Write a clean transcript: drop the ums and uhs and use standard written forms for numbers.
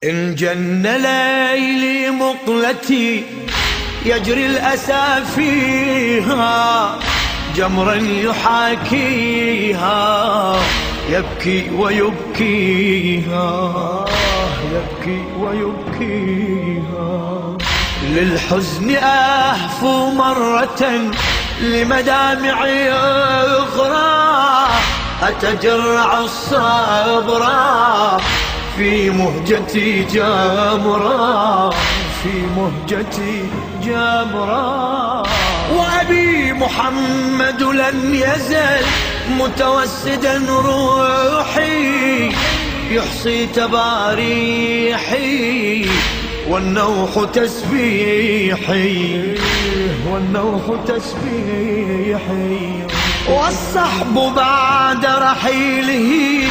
إن جن ليلي مقلتي يجري الأسى فيها جمرا يحاكيها يبكي ويبكيها يبكي ويبكيها للحزن أهفو مرة لمدامعي أخرى أتجرع الصبر في مهجتي جمرا في مهجتي جمرا وأبي محمد لن يزل متوسدا روحي يحصي تباريحي والنوح تسبيحي والنوح تسبيحي والصحب بعد رحيله